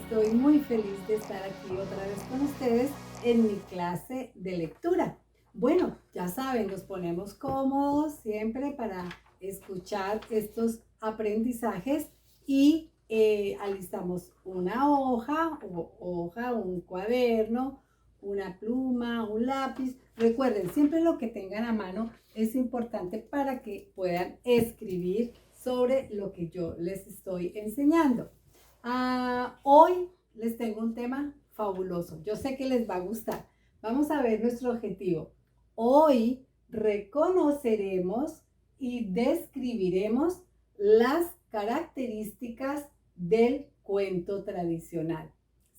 Estoy muy feliz de estar aquí otra vez con ustedes en mi clase de lectura. Bueno, ya saben, nos ponemos cómodos siempre para escuchar estos aprendizajes y alistamos una hoja, un cuaderno, una pluma, un lápiz. Recuerden, siempre lo que tengan a mano es importante para que puedan escribir sobre lo que yo les estoy enseñando. Hoy les tengo un tema fabuloso. Yo sé que les va a gustar. Vamos a ver nuestro objetivo. Hoy reconoceremos y describiremos las características del cuento tradicional.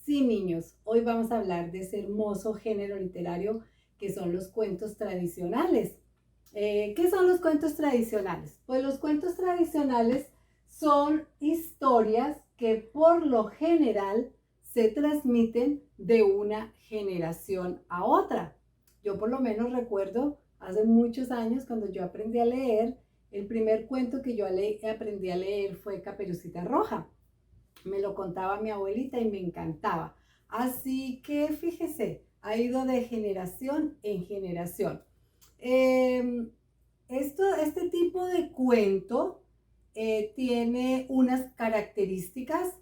Sí, niños, hoy vamos a hablar de ese hermoso género literario que son los cuentos tradicionales. ¿Qué son los cuentos tradicionales? Pues los cuentos tradicionales son historias que por lo general se transmiten de una generación a otra. Yo por lo menos recuerdo hace muchos años cuando yo aprendí a leer, el primer cuento que yo aprendí a leer fue Caperucita Roja. Me lo contaba mi abuelita y me encantaba. Así que fíjese, ha ido de generación en generación. Eh, este tipo de cuento tiene unas características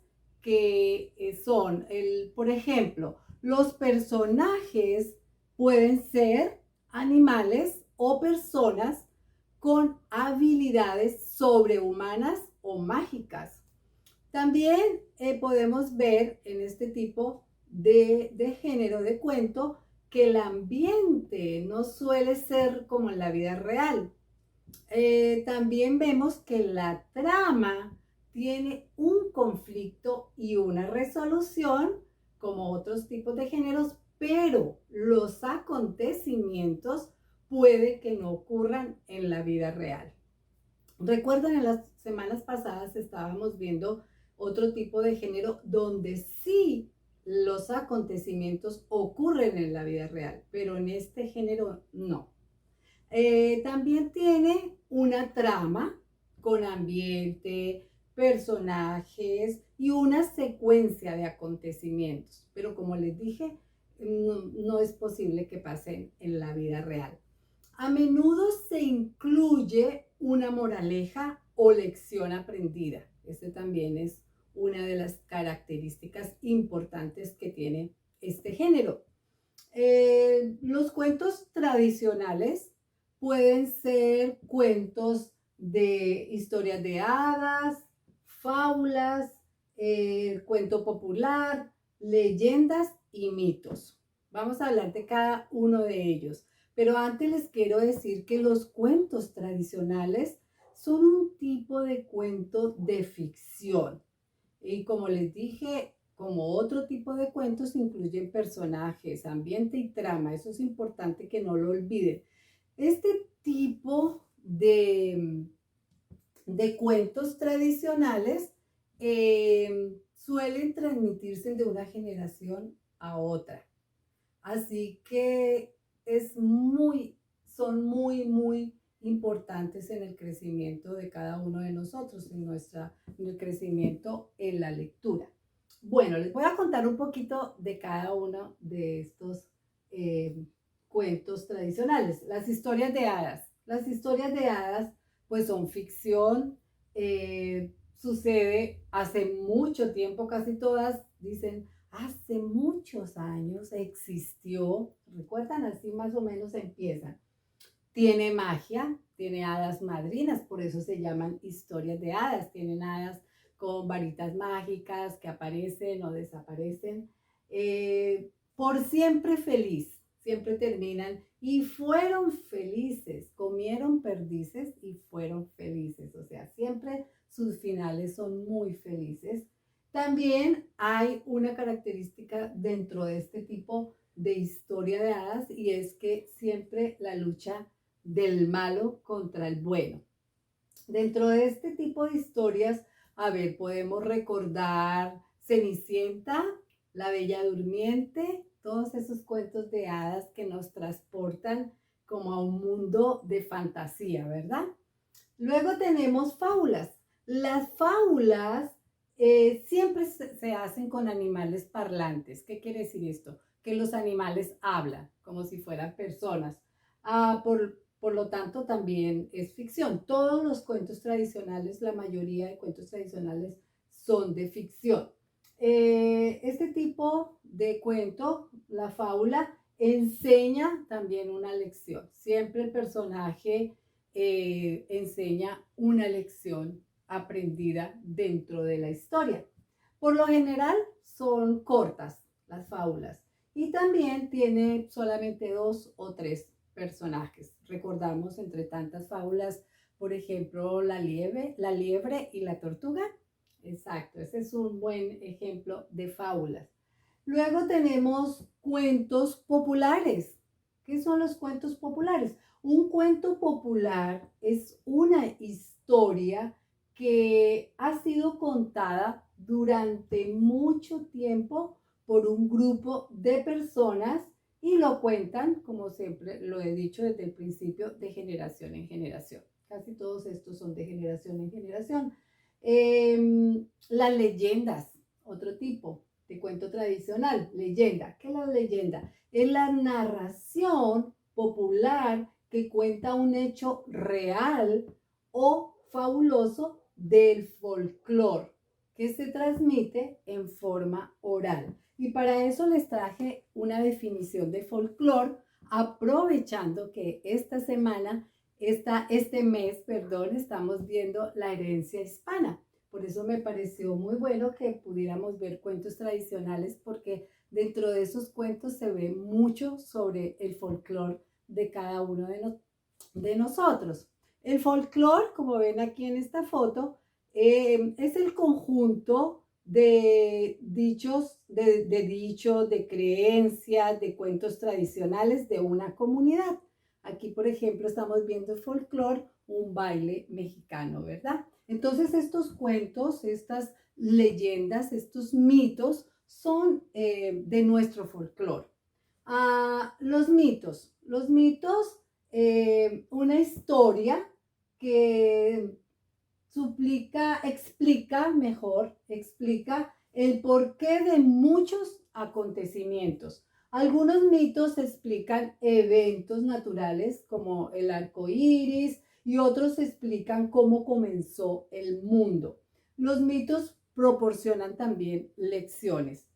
que son, por ejemplo, los personajes pueden ser animales o personas con habilidades sobrehumanas o mágicas. También podemos ver en este tipo de género de cuento que el ambiente no suele ser como en la vida real. También vemos que la trama tiene un conflicto y una resolución, como otros tipos de géneros, pero los acontecimientos puede que no ocurran en la vida real. Recuerdan, en las semanas pasadas estábamos viendo otro tipo de género donde sí los acontecimientos ocurren en la vida real, pero en este género no. También tiene una trama con ambiente, personajes y una secuencia de acontecimientos. Pero como les dije, no es posible que pasen en la vida real. A menudo se incluye una moraleja o lección aprendida. Este también es una de las características importantes que tiene este género. Los cuentos tradicionales pueden ser cuentos de historias de hadas, fábulas, cuento popular, leyendas y mitos. Vamos a hablar de cada uno de ellos. Pero antes les quiero decir que los cuentos tradicionales son un tipo de cuento de ficción. Y como les dije, como otro tipo de cuentos, incluyen personajes, ambiente y trama. Eso es importante que no lo olviden. Este tipo de cuentos tradicionales suelen transmitirse de una generación a otra. Así que son muy importantes en el crecimiento de cada uno de nosotros, en el crecimiento en la lectura. Bueno, les voy a contar un poquito de cada uno de estos eh, cuentos tradicionales. Las historias de hadas. Las historias de hadas pues son ficción, sucede hace mucho tiempo, casi todas dicen hace muchos años existió, recuerdan, así más o menos empiezan. Tiene magia, tiene hadas madrinas, por eso se llaman historias de hadas. Tienen hadas con varitas mágicas que aparecen o desaparecen. Por siempre feliz, siempre terminan y fueron felices, comieron perdices y fueron felices. O sea, siempre sus finales son muy felices. También hay una característica dentro de este tipo de historia de hadas y es que siempre la lucha del malo contra el bueno. Dentro de este tipo de historias, a ver, podemos recordar Cenicienta, La Bella Durmiente, todos esos cuentos de hadas que nos transportan como a un mundo de fantasía, ¿verdad? Luego tenemos fábulas. Las fábulas siempre se hacen con animales parlantes. ¿Qué quiere decir esto? Que los animales hablan como si fueran personas. Por lo tanto, también es ficción. Todos los cuentos tradicionales, la mayoría de cuentos tradicionales son de ficción. Este tipo de cuento, la fábula, enseña también una lección. Siempre el personaje enseña una lección aprendida dentro de la historia. Por lo general son cortas las fábulas y también tiene solamente 2 o 3 personajes. Recordamos entre tantas fábulas, por ejemplo, la liebre y la tortuga. Exacto, ese es un buen ejemplo de fábulas. Luego tenemos cuentos populares. ¿Qué son los cuentos populares? Un cuento popular es una historia que ha sido contada durante mucho tiempo por un grupo de personas y lo cuentan, como siempre lo he dicho desde el principio, de generación en generación. Casi todos estos son de generación en generación. Las leyendas, otro tipo de cuento tradicional, leyenda. ¿Qué es la leyenda? Es la narración popular que cuenta un hecho real o fabuloso del folclore que se transmite en forma oral. Y para eso les traje una definición de folclore, aprovechando que esta semana, este mes, perdón, estamos viendo la herencia hispana. Por eso me pareció muy bueno que pudiéramos ver cuentos tradicionales, porque dentro de esos cuentos se ve mucho sobre el folclore de cada uno de nosotros. El folclore, como ven aquí en esta foto, es el conjunto de dichos, de creencias, de cuentos tradicionales de una comunidad. Aquí, por ejemplo, estamos viendo el folclore, un baile mexicano, ¿verdad? Entonces, estos cuentos, estas leyendas, estos mitos son de nuestro folclore. Los mitos. Los mitos, una historia que explica el porqué de muchos acontecimientos. Algunos mitos explican eventos naturales como el arco iris y otros explican cómo comenzó el mundo. Los mitos proporcionan también lecciones.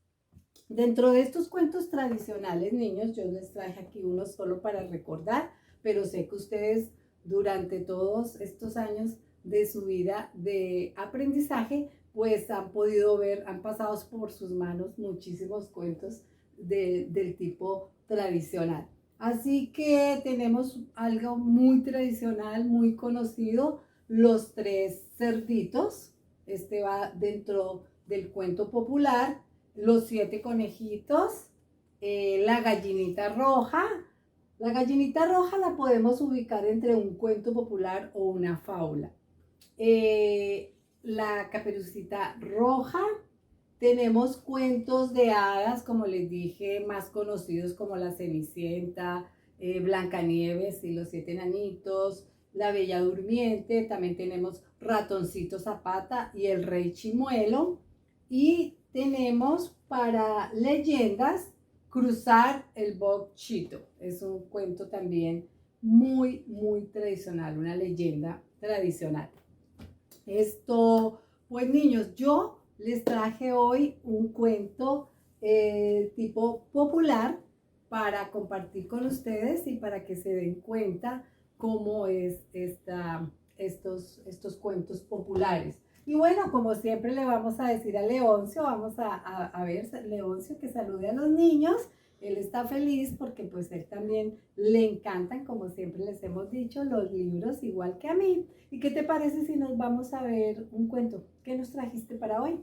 Dentro de estos cuentos tradicionales, niños, yo les traje aquí uno solo para recordar, pero sé que ustedes durante todos estos años de su vida de aprendizaje, pues han podido ver, han pasado por sus manos muchísimos cuentos del tipo tradicional. Así que tenemos algo muy tradicional, muy conocido, los 3 cerditos. Este va dentro del cuento popular, los 7 conejitos, la gallinita roja. La gallinita roja la podemos ubicar entre un cuento popular o una fábula. La caperucita roja. Tenemos cuentos de hadas, como les dije, más conocidos como la Cenicienta, Blancanieves y los 7 enanitos, la Bella Durmiente. También tenemos Ratoncito Zapata y el Rey Chimuelo. Y tenemos para leyendas Cruzar el Bochito. Es un cuento también muy, muy tradicional, una leyenda tradicional. Pues niños, yo les traje hoy un cuento tipo popular para compartir con ustedes y para que se den cuenta cómo es estos cuentos populares. Y bueno, como siempre le vamos a decir a Leoncio, vamos a ver, Leoncio, que salude a los niños. Él está feliz porque pues él también le encantan, como siempre les hemos dicho, los libros, igual que a mí. ¿Y qué te parece si nos vamos a ver un cuento? ¿Qué nos trajiste para hoy?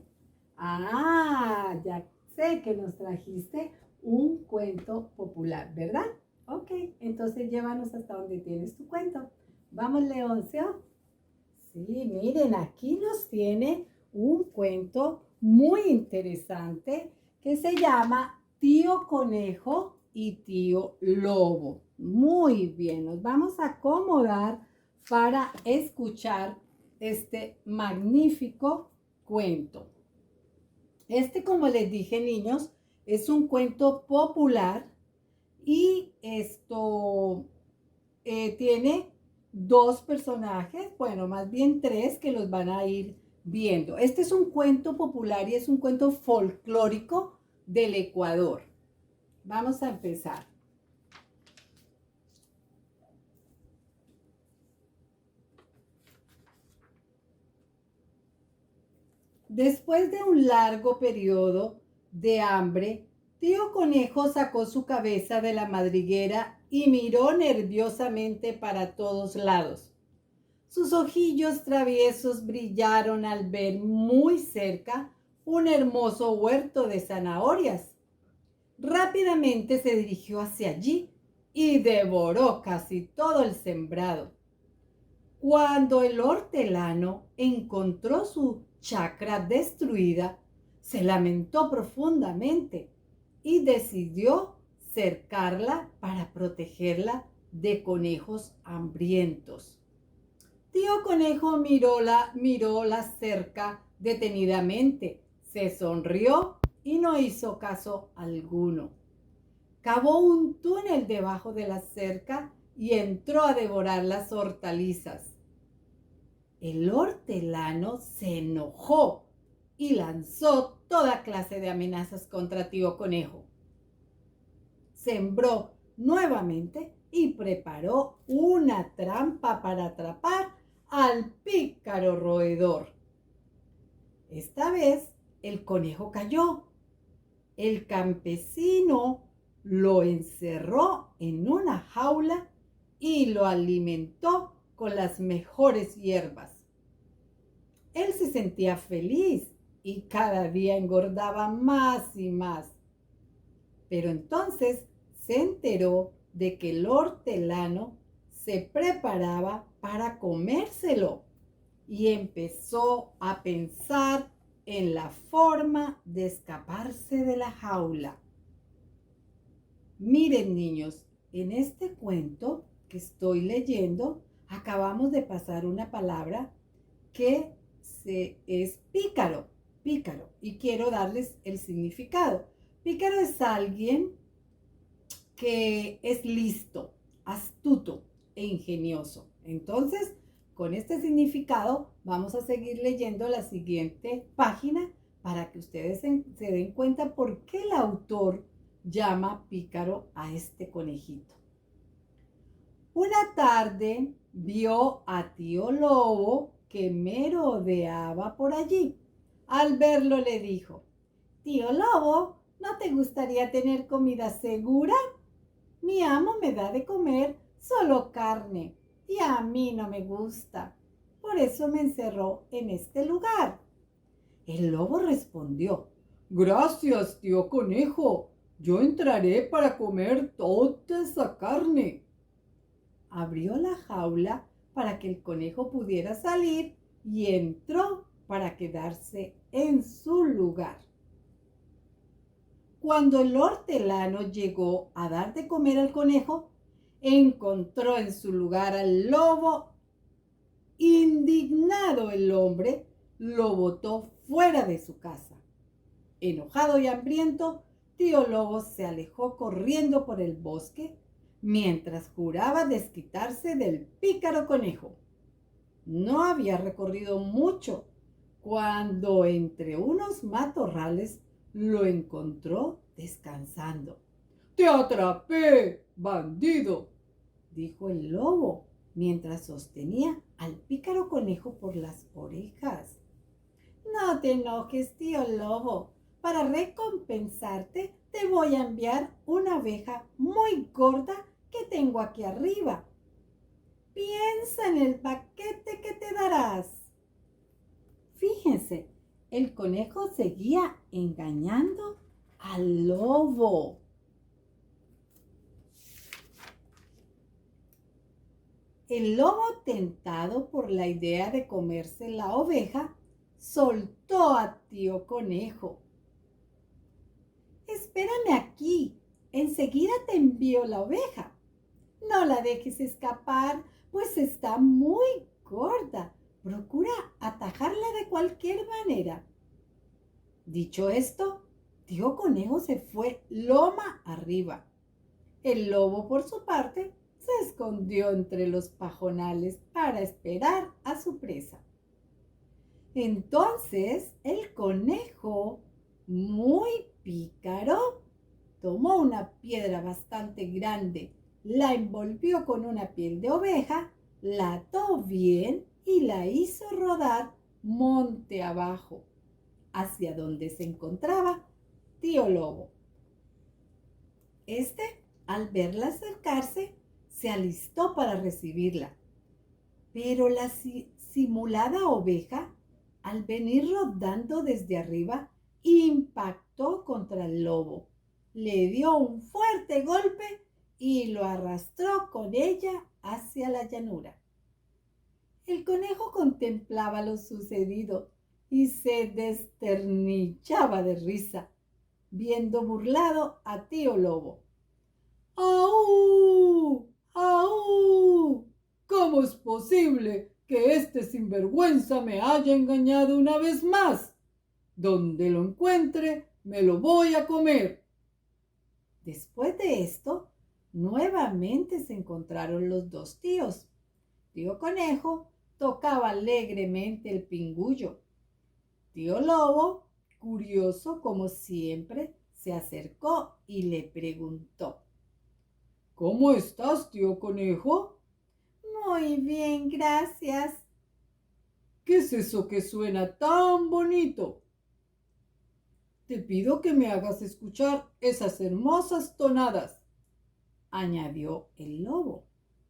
Ya sé que nos trajiste un cuento popular, ¿verdad? Ok, entonces llévanos hasta donde tienes tu cuento. Vamos, Leoncio. Sí, miren, aquí nos tiene un cuento muy interesante que se llama Tío Conejo y Tío Lobo. Muy bien, nos vamos a acomodar para escuchar este magnífico cuento. Como les dije, niños, es un cuento popular y tiene dos personajes, bueno, más bien tres que los van a ir viendo. Este es un cuento popular y es un cuento folclórico del Ecuador. Vamos a empezar. Después de un largo periodo de hambre, Tío Conejo sacó su cabeza de la madriguera y miró nerviosamente para todos lados. Sus ojillos traviesos brillaron al ver muy cerca un hermoso huerto de zanahorias. Rápidamente se dirigió hacia allí y devoró casi todo el sembrado. Cuando el hortelano encontró su chacra destruida, se lamentó profundamente y decidió cercarla para protegerla de conejos hambrientos. Tío Conejo miró la cerca detenidamente, se sonrió y no hizo caso alguno. Cavó un túnel debajo de la cerca y entró a devorar las hortalizas. El hortelano se enojó y lanzó toda clase de amenazas contra Tío Conejo. Sembró nuevamente y preparó una trampa para atrapar al pícaro roedor. Esta vez el conejo cayó. El campesino lo encerró en una jaula y lo alimentó con las mejores hierbas. Él se sentía feliz y cada día engordaba más y más. Pero entonces se enteró de que el hortelano se preparaba para comérselo y empezó a pensar en la forma de escaparse de la jaula. Miren, niños, en este cuento que estoy leyendo, acabamos de pasar una palabra que es pícaro, pícaro, y quiero darles el significado. Pícaro es alguien que es listo, astuto e ingenioso. Entonces, con este significado, vamos a seguir leyendo la siguiente página para que ustedes se den cuenta por qué el autor llama pícaro a este conejito. Una tarde vio a Tío Lobo que merodeaba por allí. Al verlo le dijo: Tío Lobo, ¿no te gustaría tener comida segura? Mi amo me da de comer solo carne y a mí no me gusta. Por eso me encerró en este lugar. El lobo respondió: Gracias, tío Conejo. Yo entraré para comer toda esa carne. Abrió la jaula para que el conejo pudiera salir y entró para quedarse en su lugar. Cuando el hortelano llegó a dar de comer al conejo, encontró en su lugar al lobo. Indignado el hombre, lo botó fuera de su casa. Enojado y hambriento, Tío Lobo se alejó corriendo por el bosque mientras juraba desquitarse del pícaro conejo. No había recorrido mucho cuando entre unos matorrales lo encontró descansando. ¡Te atrapé, bandido!, dijo el lobo mientras sostenía al pícaro conejo por las orejas. No te enojes, tío Lobo. Para recompensarte te voy a enviar una oveja muy gorda que tengo aquí arriba. Piensa en el paquete que te darás. Fíjense, el conejo seguía engañando al lobo. El lobo, tentado por la idea de comerse la oveja, soltó a Tío Conejo. Espérame aquí, enseguida te envío la oveja. No la dejes escapar, pues está muy gorda. Procura atajarla de cualquier manera. Dicho esto, Tío Conejo se fue loma arriba. El lobo, por su parte, se escondió entre los pajonales para esperar a su presa. Entonces el conejo, muy pícaro, tomó una piedra bastante grande, la envolvió con una piel de oveja, la ató bien y la hizo rodar monte abajo, hacia donde se encontraba Tío Lobo. Este, al verla acercarse, se alistó para recibirla, pero la simulada oveja, al venir rodando desde arriba, impactó contra el lobo, le dio un fuerte golpe y lo arrastró con ella hacia la llanura. El conejo contemplaba lo sucedido y se desternillaba de risa, viendo burlado a Tío Lobo. ¡Aú! ¡Aú! ¿Cómo es posible que este sinvergüenza me haya engañado una vez más? Donde lo encuentre, me lo voy a comer. Después de esto, nuevamente se encontraron los dos tíos. Tío Conejo tocaba alegremente el pingullo. Tío Lobo, curioso como siempre, se acercó y le preguntó: ¿Cómo estás, tío Conejo? Muy bien, gracias. ¿Qué es eso que suena tan bonito? Te pido que me hagas escuchar esas hermosas tonadas, añadió el lobo,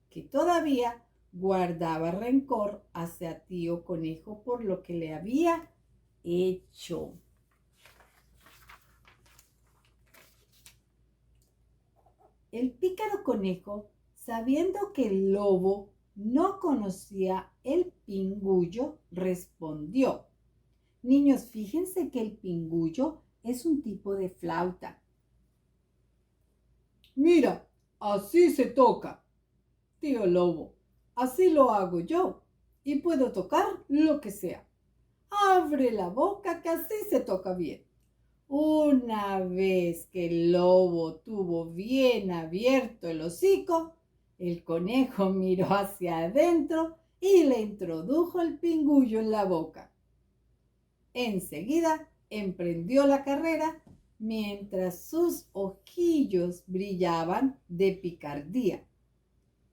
que todavía guardaba rencor hacia tío Conejo por lo que le había hecho. El pícaro conejo, sabiendo que el lobo no conocía el pingullo, respondió: Niños, fíjense que el pingullo es un tipo de flauta. Mira, así se toca, tío Lobo. Así lo hago yo y puedo tocar lo que sea. Abre la boca que así se toca bien. Una vez que el lobo tuvo bien abierto el hocico, el conejo miró hacia adentro y le introdujo el pingullo en la boca. Enseguida emprendió la carrera mientras sus ojillos brillaban de picardía.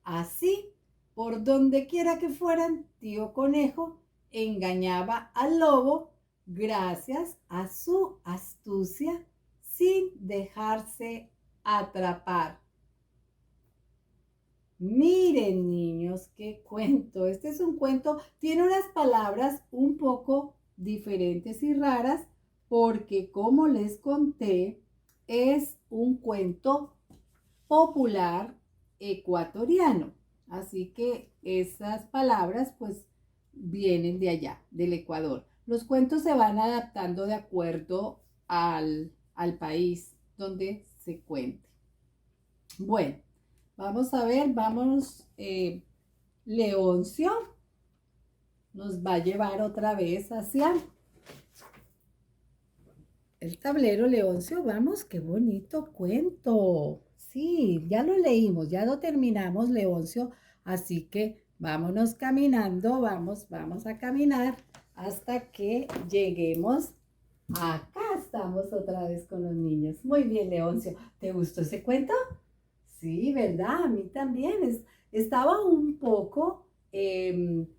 Así, por donde quiera que fueran, tío Conejo engañaba al lobo gracias a su astucia sin dejarse atrapar. Miren, niños, qué cuento. Este es un cuento, tiene unas palabras un poco diferentes y raras porque, como les conté, es un cuento popular ecuatoriano. Así que esas palabras pues vienen de allá, del Ecuador. Los cuentos se van adaptando de acuerdo al país donde se cuente. Bueno, vamos a ver, vamos, Leoncio nos va a llevar otra vez hacia el tablero. Leoncio, vamos, qué bonito cuento. Sí, ya lo leímos, ya lo terminamos, Leoncio, así que vámonos caminando, vamos a caminar hasta que lleguemos. Acá estamos otra vez con los niños. Muy bien, Leoncio, ¿te gustó ese cuento? Sí, ¿verdad? A mí también. Estaba un poco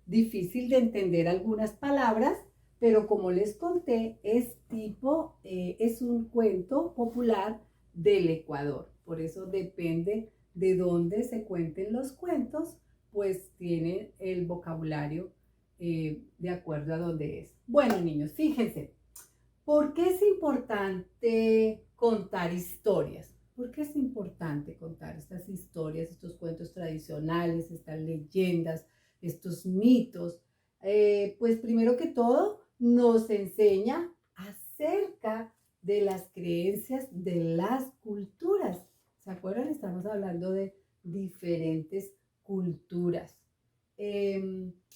difícil de entender algunas palabras, pero como les conté, es un cuento popular del Ecuador. Por eso depende de dónde se cuenten los cuentos, pues tiene el vocabulario de acuerdo a dónde es. Bueno, niños, fíjense, ¿por qué es importante contar historias? ¿Por qué es importante contar estas historias, estos cuentos tradicionales, estas leyendas, estos mitos? Pues primero que todo nos enseña acerca de las creencias de las culturas. ¿Se acuerdan? Estamos hablando de diferentes culturas.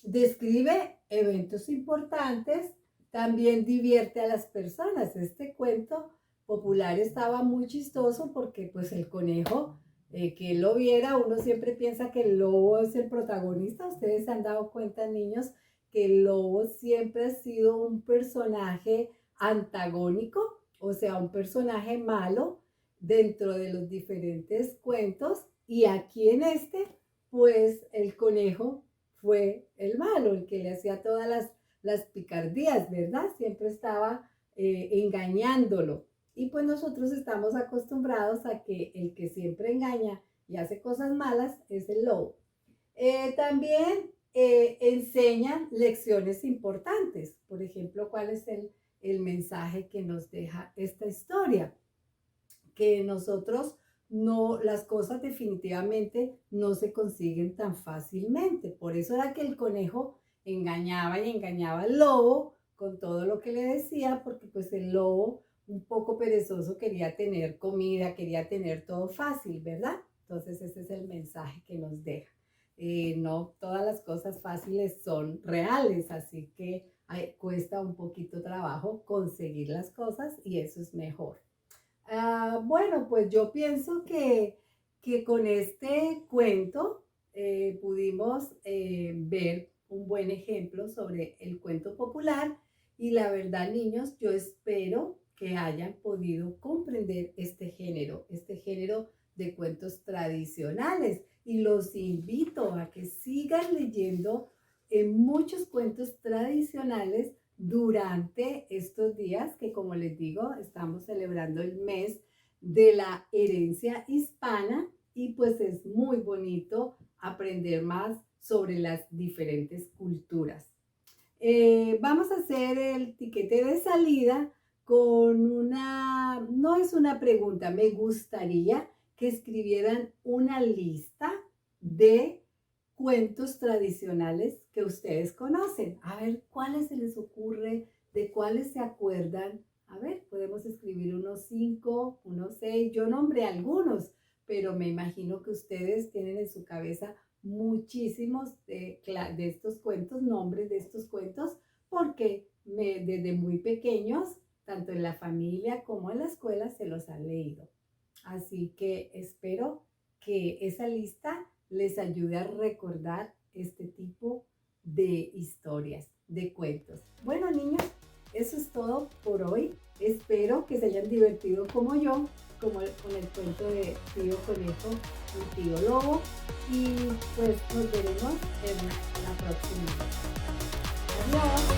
Describe eventos importantes también divierte a las personas. Este cuento popular estaba muy chistoso porque pues el conejo, que él lo viera, uno siempre piensa que el lobo es el protagonista. Ustedes se han dado cuenta, niños, que el lobo siempre ha sido un personaje antagónico, o sea, un personaje malo dentro de los diferentes cuentos. Y aquí en este, pues el conejo fue el malo, el que le hacía todas las picardías, ¿verdad? Siempre estaba engañándolo. Y pues nosotros estamos acostumbrados a que el que siempre engaña y hace cosas malas es el lobo. También enseñan lecciones importantes. Por ejemplo, ¿cuál es el mensaje que nos deja esta historia? Que nosotros no, las cosas definitivamente no se consiguen tan fácilmente. Por eso era que el conejo engañaba y engañaba al lobo con todo lo que le decía, porque pues el lobo, un poco perezoso, quería tener comida, quería tener todo fácil, ¿verdad? Entonces ese es el mensaje que nos deja. No todas las cosas fáciles son reales, así que cuesta un poquito trabajo conseguir las cosas y eso es mejor. Bueno, pues yo pienso que con este cuento pudimos ver un buen ejemplo sobre el cuento popular y la verdad, niños, yo espero que hayan podido comprender este género de cuentos tradicionales y los invito a que sigan leyendo muchos cuentos tradicionales durante estos días que, como les digo, estamos celebrando el mes de la herencia hispana y pues es muy bonito aprender más sobre las diferentes culturas. Vamos a hacer el tiquete de salida con una, no es una pregunta, me gustaría que escribieran una lista de cuentos tradicionales que ustedes conocen. A ver, ¿cuáles se les ocurre? ¿De cuáles se acuerdan? A ver, podemos escribir unos 5, unos 6. Yo nombré algunos, pero me imagino que ustedes tienen en su cabeza muchísimos de estos cuentos, nombres de estos cuentos, porque desde muy pequeños, tanto en la familia como en la escuela, se los han leído. Así que espero que esa lista les ayude a recordar este tipo de historias, de cuentos. Bueno, niños, eso es todo por hoy. Espero que se hayan divertido como yo, con el cuento de Tío Conejo y Tío Lobo. Y pues nos veremos en la próxima. Adiós.